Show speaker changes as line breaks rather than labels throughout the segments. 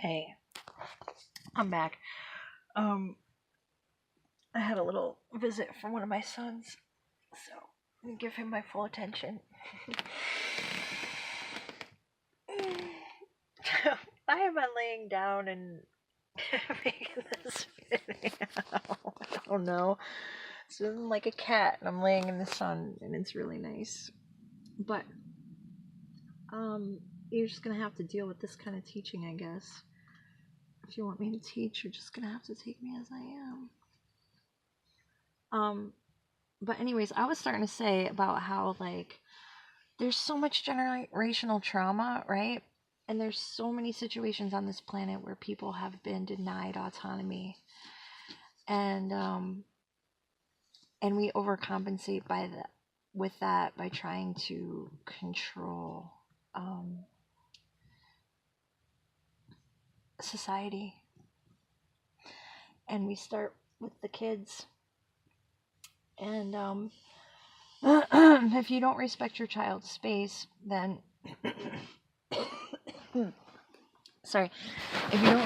Hey, I'm back. Um, I had a little visit from one of my sons, so I'm gonna give him my full attention. Why am I laying down and making this video? I don't know. So I'm like a cat, and I'm laying in the sun, and it's really nice. But you're just gonna have to deal with this kind of teaching, I guess. If you want me to teach, you're just gonna have to take me as I am. But anyways, I was starting to say about how, like, there's so much generational trauma, right? And there's so many situations on this planet where people have been denied autonomy, and and we overcompensate with that by trying to control society. And we start with the kids. And if you don't respect your child's space, then sorry, if you don't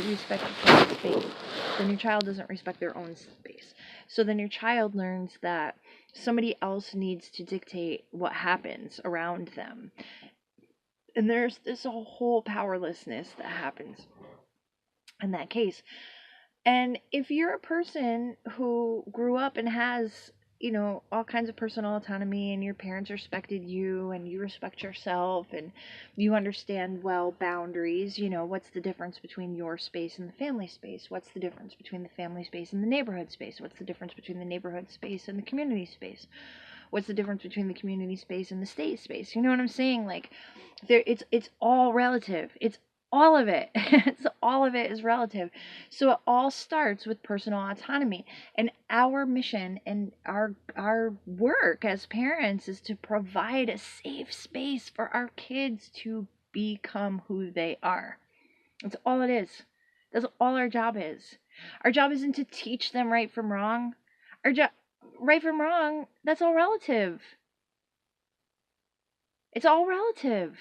respect your child's space, then your child doesn't respect their own space. So then your child learns that somebody else needs to dictate what happens around them. And there's this whole powerlessness that happens in that case. And if you're a person who grew up and has, all kinds of personal autonomy, and your parents respected you and you respect yourself and you understand well boundaries, what's the difference between your space and the family space? What's the difference between the family space and the neighborhood space? What's the difference between the neighborhood space and the community space? What's the difference between the community space and the state space? You know what I'm saying? Like, it's all relative. It's all of it. All of it is relative. So it all starts with personal autonomy. And our mission and our work as parents is to provide a safe space for our kids to become who they are. That's all it is. That's all our job is. Our job isn't to teach them right from wrong. Our job, right from wrong, that's all relative. It's all relative.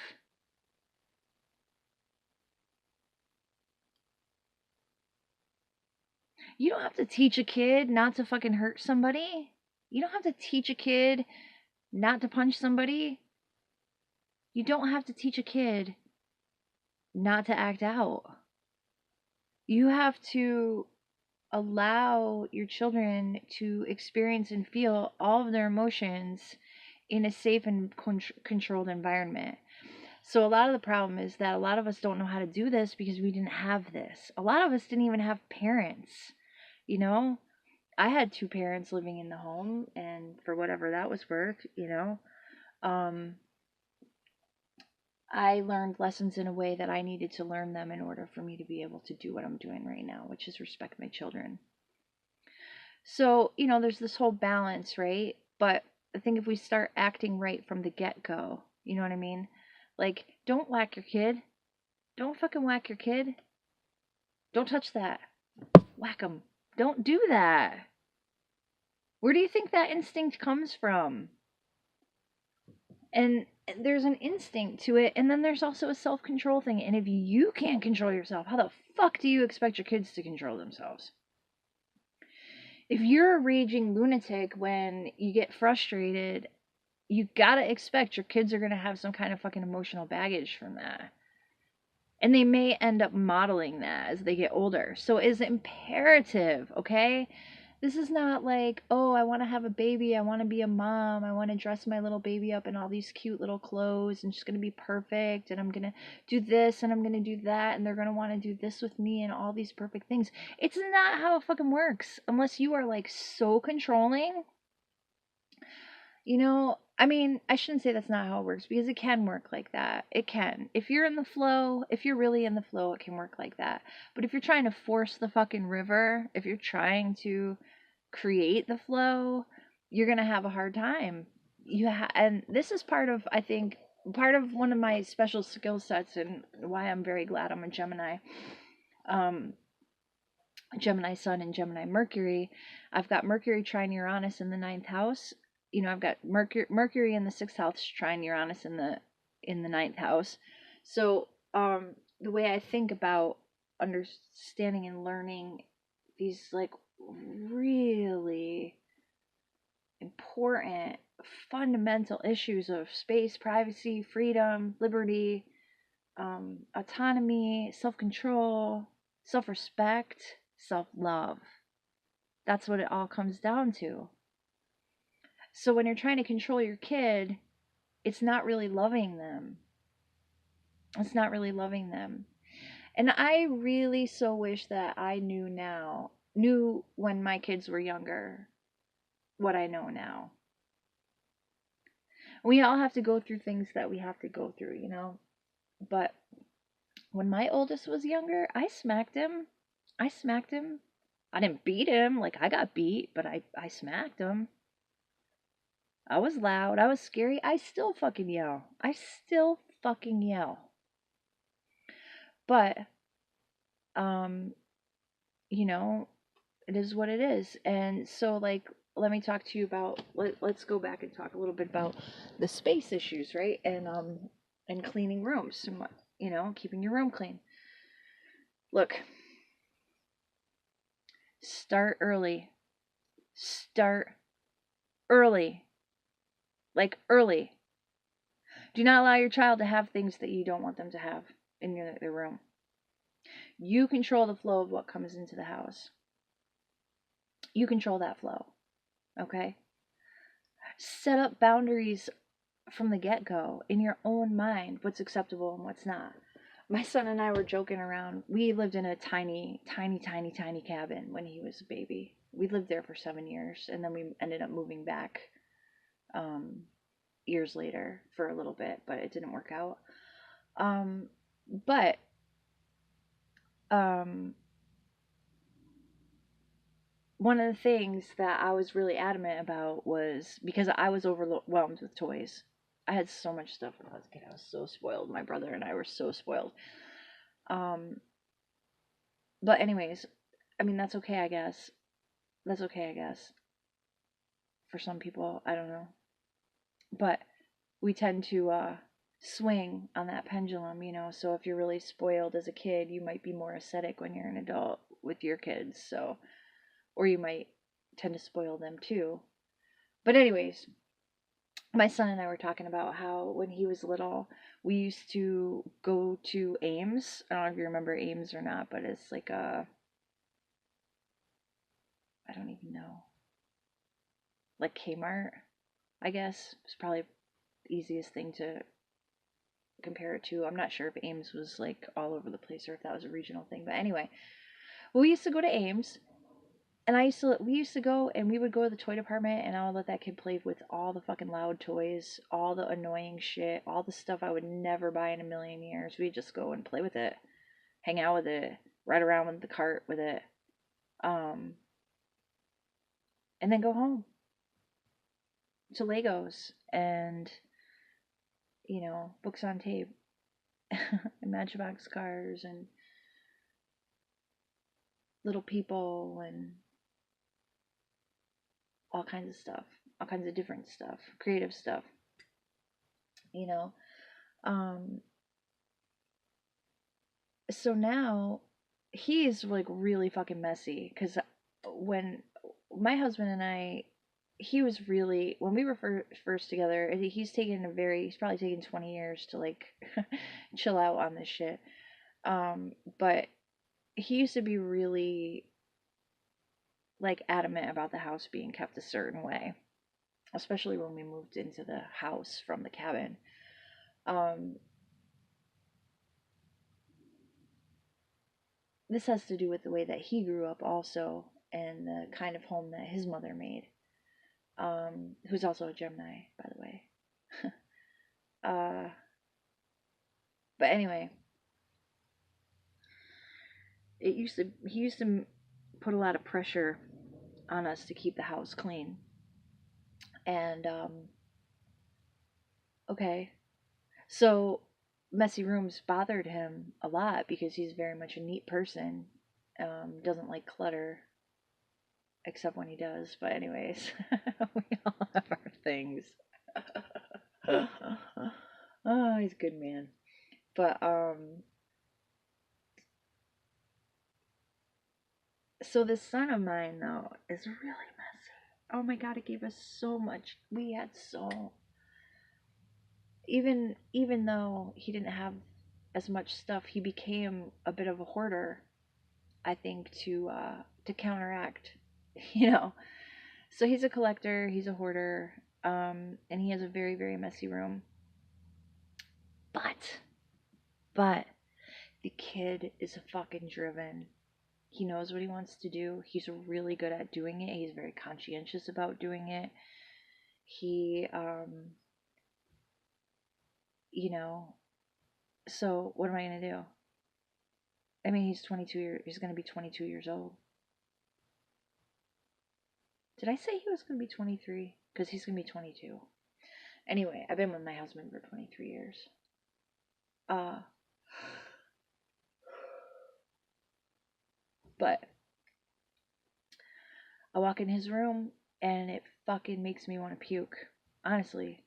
You don't have to teach a kid not to fucking hurt somebody. You don't have to teach a kid not to punch somebody. You don't have to teach a kid not to act out. You have to allow your children to experience and feel all of their emotions in a safe and controlled environment. So a lot of the problem is that a lot of us don't know how to do this because we didn't have this. A lot of us didn't even have parents, I had two parents living in the home, and for whatever that was worth, I learned lessons in a way that I needed to learn them in order for me to be able to do what I'm doing right now, which is respect my children. So, there's this whole balance, right? But I think if we start acting right from the get-go, you know what I mean? Like, don't whack your kid. Don't fucking whack your kid. Don't touch that. Whack them. Don't do that. Where do you think that instinct comes from? And there's an instinct to it, and then there's also a self-control thing. And if you can't control yourself, how the fuck do you expect your kids to control themselves? If you're a raging lunatic when you get frustrated, you gotta expect your kids are gonna have some kind of fucking emotional baggage from that. And they may end up modeling that as they get older. So it's imperative, okay? This is not like, oh, I want to have a baby. I want to be a mom. I want to dress my little baby up in all these cute little clothes and she's going to be perfect. And I'm going to do this and I'm going to do that. And they're going to want to do this with me and all these perfect things. It's not how it fucking works unless you are like so controlling. I mean, I shouldn't say that's not how it works because it can work like that. It can. If you're in the flow, if you're really in the flow, it can work like that. But if you're trying to force the fucking river, if you're trying to create the flow, you're going to have a hard time. And this is part of, I think, part of one of my special skill sets and why I'm very glad I'm a Gemini. Gemini Sun and Gemini Mercury. I've got Mercury trine Uranus in the 9th house. I've got Mercury in the 6th house trine Uranus in the 9th house. So the way I think about understanding and learning these like really important fundamental issues of space, privacy, freedom, liberty, autonomy, self control, self respect, self love. That's what it all comes down to. So when you're trying to control your kid, it's not really loving them. It's not really loving them. And I really so wish that I knew when my kids were younger, what I know now. We all have to go through things that we have to go through, you know? But when my oldest was younger, I smacked him. I smacked him. I didn't beat him like I got beat, but I smacked him. I was loud. I was scary. I still fucking yell. I still fucking yell. But, um, you know, it is what it is. And so, like, let me talk to you about, let's go back and talk a little bit about the space issues, right? And cleaning rooms, and you know, keeping your room clean. Look, start early. Start early. Like, early. Do not allow your child to have things that you don't want them to have in their room. You control the flow of what comes into the house. You control that flow, okay? Set up boundaries from the get-go in your own mind, what's acceptable and what's not. My son and I were joking around. We lived in a tiny, tiny, tiny, tiny cabin when he was a baby. We lived there for 7 years, and then we ended up moving back years later for a little bit, but it didn't work out. But one of the things that I was really adamant about was because I was overwhelmed with toys. I had so much stuff when I was a kid. I was so spoiled. My brother and I were so spoiled. But anyways, I mean that's okay, I guess. That's okay, I guess. For some people, I don't know. But we tend to swing on that pendulum, you know. So if you're really spoiled as a kid, you might be more ascetic when you're an adult with your kids. So, or you might tend to spoil them too. But anyways, my son and I were talking about how when he was little, we used to go to Ames. I don't know if you remember Ames or not, but it's like I don't even know, like Kmart, I guess. It's probably the easiest thing to compare it to. I'm not sure if Ames was like all over the place or if that was a regional thing. But anyway, well, we used to go to Ames, and we used to go and we would go to the toy department, and I would let that kid play with all the fucking loud toys, all the annoying shit, all the stuff I would never buy in a million years. We'd just go and play with it, hang out with it, ride around with the cart with it, um, and then go home to Legos and, you know, books on tape and Matchbox cars and little people and all kinds of stuff, all kinds of different stuff, creative stuff, you know. Um, so now he's like really fucking messy because when my husband and I, he was really, when we were first together, he's probably taken 20 years to like chill out on this shit. But he used to be really like adamant about the house being kept a certain way, especially when we moved into the house from the cabin. Um, this has to do with the way that he grew up also and the kind of home that his mother made, who's also a Gemini, by the way. uh, but anyway, he used to put a lot of pressure on us to keep the house clean. And okay, so messy rooms bothered him a lot because he's very much a neat person. Doesn't like clutter, except when he does. But anyways, we all have our things. Oh, he's a good man. But So this son of mine, though, is really messy. Oh my god, it gave us so much. We had so, even though he didn't have as much stuff, he became a bit of a hoarder, I think, to counteract, you know. So he's a collector, he's a hoarder, and he has a very, very messy room. But the kid is fucking driven. He knows what he wants to do. He's really good at doing it. He's very conscientious about doing it. He, you know, so what am I gonna do? I mean, he's gonna be 22 years old. Did I say he was gonna be 23? Because he's gonna be 22. Anyway, I've been with my husband for 23 years. Uh, but I walk in his room and it fucking makes me want to puke. Honestly,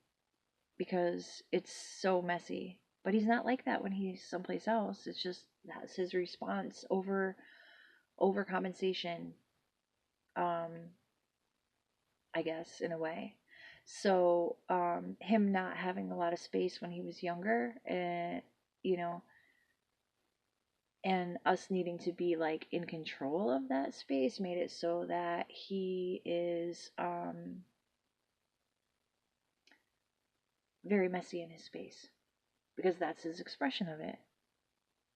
because it's so messy. But he's not like that when he's someplace else. It's just that's his response, overcompensation, um, I guess, in a way. So him not having a lot of space when he was younger, and you know, and us needing to be like in control of that space made it so that he is very messy in his space because that's his expression of it,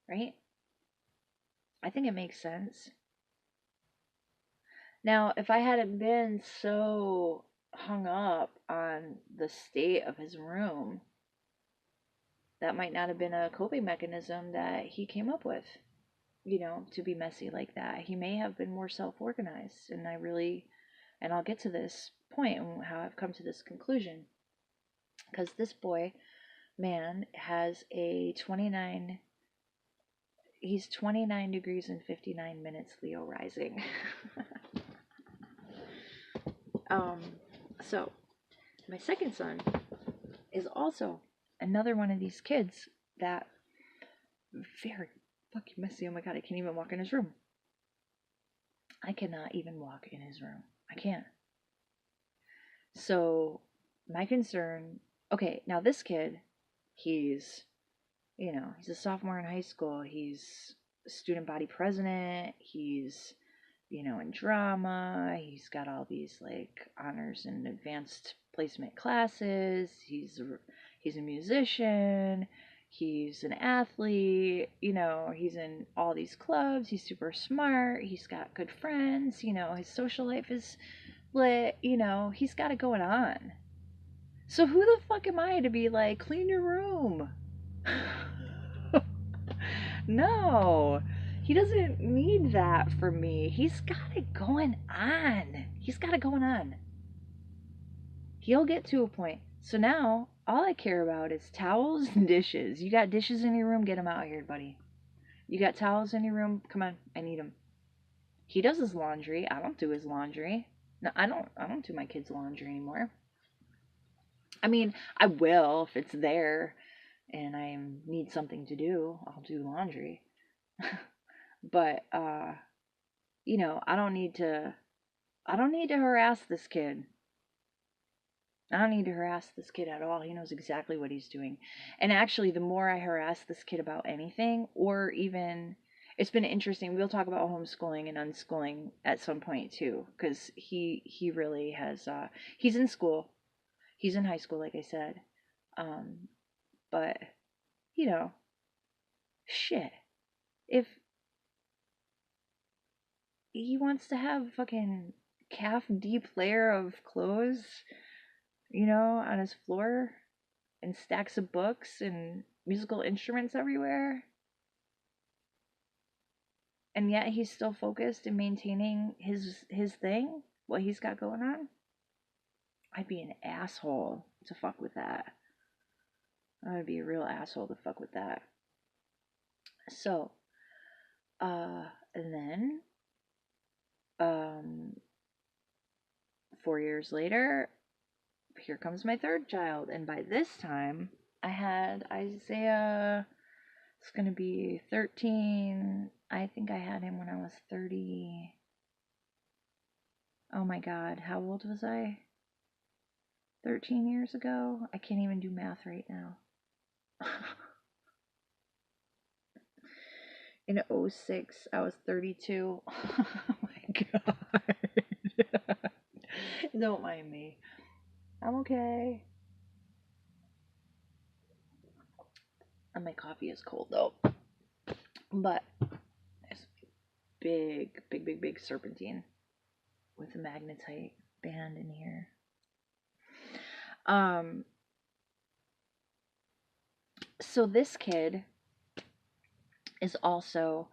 right? I think it makes sense. Now, if I hadn't been so hung up on the state of his room, that might not have been a coping mechanism that he came up with, to be messy like that. He may have been more self organized. And I'll get to this point and how I've come to this conclusion. Because this boy, man, has he's 29 degrees and 59 minutes Leo rising. um, so my second son is also another one of these kids that very fucking messy. Oh my god, I can't even walk in his room. I cannot even walk in his room. I can't. So my concern, okay, now this kid, he's he's a sophomore in high school. He's student body president. He's in drama. He's got all these like honors and advanced placement classes. He's a musician. He's an athlete. He's in all these clubs. He's super smart. He's got good friends. His social life is lit. He's got it going on. So who the fuck am I to be like, clean your room? No, he doesn't need that from me. He's got it going on. He's got it going on. He'll get to a point. So now, all I care about is towels and dishes. You got dishes in your room? Get them out here, buddy. You got towels in your room? Come on, I need them. He does his laundry. I don't do his laundry. No, I don't do my kids' laundry anymore. I mean, I will if it's there and I need something to do. I'll do laundry. But I don't need to harass this kid. I don't need to harass this kid at all. He knows exactly what he's doing. And actually, the more I harass this kid about anything, or even, it's been interesting. We'll talk about homeschooling and unschooling at some point too, because he really has. He's in school. He's in high school, like I said. But shit. If he wants to have fucking calf deep layer of clothes, on his floor and stacks of books and musical instruments everywhere. And yet he's still focused in maintaining his thing, what he's got going on. I'd be an asshole to fuck with that. I would be a real asshole to fuck with that. So, and then, 4 years later, here comes my third child. And by this time, I had Isaiah. It's going to be 13. I think I had him when I was 30. Oh my God, how old was I? 13 years ago? I can't even do math right now. In '06, I was 32. Oh my God. Don't mind me. I'm okay. And my coffee is cold though. But it's big serpentine with a magnetite band in here. Um, so this kid is also,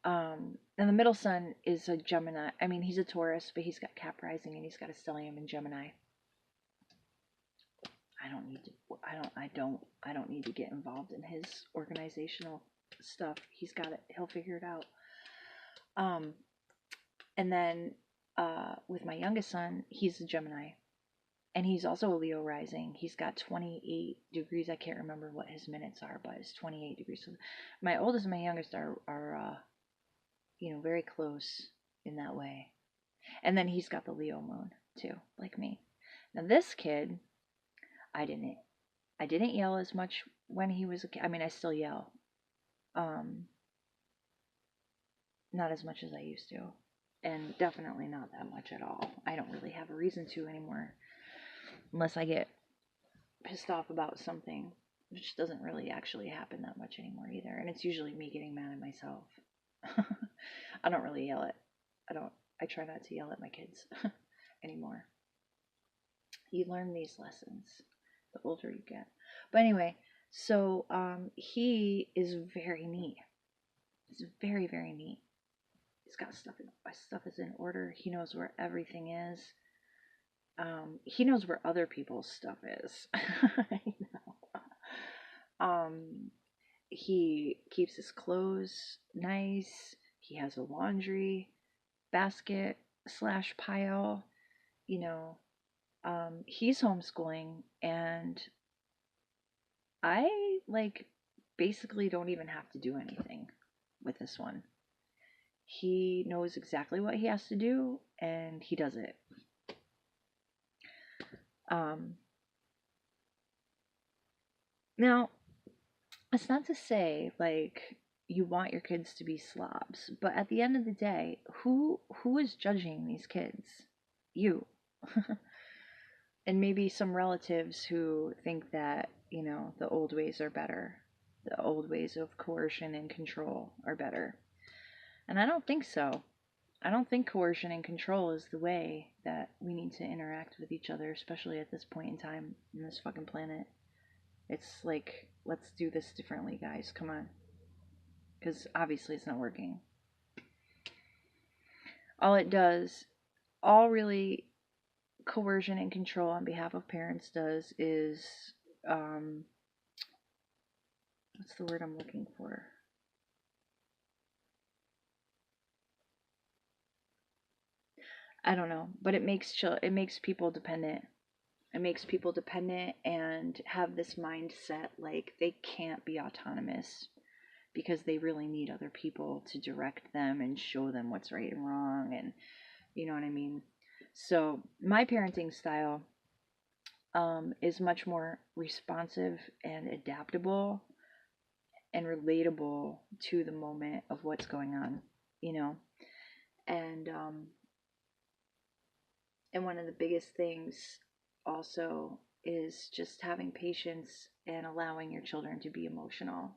and the middle son is a Gemini. I mean, he's a Taurus, but he's got Cap rising and he's got a stellium in Gemini. I don't need to. I don't need to get involved in his organizational stuff. He's got it. He'll figure it out. Um, and then with my youngest son, he's a Gemini, and he's also a Leo rising. He's got 28 degrees. I can't remember what his minutes are, but it's 28 degrees. So my oldest and my youngest are very close in that way. And then he's got the Leo moon too, like me. Now this kid, I didn't yell as much when he was a kid. I mean, I still yell. Not as much as I used to. And definitely not that much at all. I don't really have a reason to anymore. Unless I get pissed off about something, which doesn't really actually happen that much anymore either. And it's usually me getting mad at myself. I don't really yell at. I try not to yell at my kids anymore. You learn these lessons the older you get. But anyway, so he is very neat. He's very neat. He's got stuff in. My stuff is in order. He knows where everything is. He knows where other people's stuff is. He keeps his clothes nice. He has a laundry basket slash pile. You know, he's homeschooling, and I basically don't even have to do anything with this one. He knows exactly what he has to do, and he does it. Now, it's not to say you want your kids to be slobs, but at the end of the day, who is judging these kids? You. And maybe some relatives who think that, the old ways are better. The old ways of coercion and control are better. And I don't think so. I don't think coercion and control is the way that we need to interact with each other, especially at this point in time in this fucking planet. It's like, let's do this differently, guys. Come on. Because obviously it's not working. All really coercion and control on behalf of parents does is, what's the word I'm looking for? I don't know, but it makes people dependent. It makes people dependent and have this mindset like they can't be autonomous because they really need other people to direct them and show them what's right and wrong, and you know what I mean. So my parenting style is much more responsive and adaptable and relatable to the moment of what's going on, you know. And and one of the biggest things also is just having patience and allowing your children to be emotional